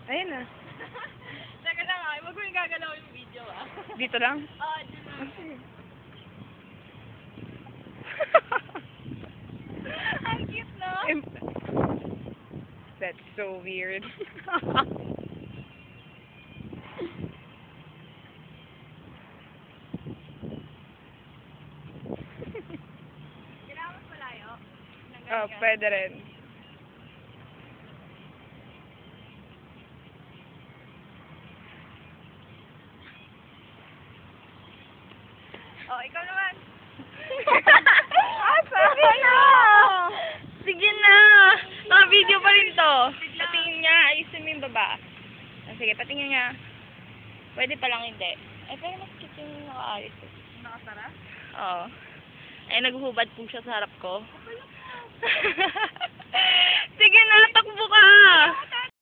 Ayun na. Teka na nga, wag mo yung gagalaw yung video ah. Dito lang? Oo, dyan lang. Ang cute no? That's so weird. Kailangan mas malayo. Oh, pwede rin. Oh, ikaw naman. Sabi na! Sige na! Naka-video pa rin to. Patingin nga. Ayusin mo yung baba. Sige, patingin nga. Pwede pa lang hindi. Ay, pero mas cute yung nakaayos. Nakasara? Oo. Ay, naghuhubad po siya sa harap ko. Sige na, takbo ka!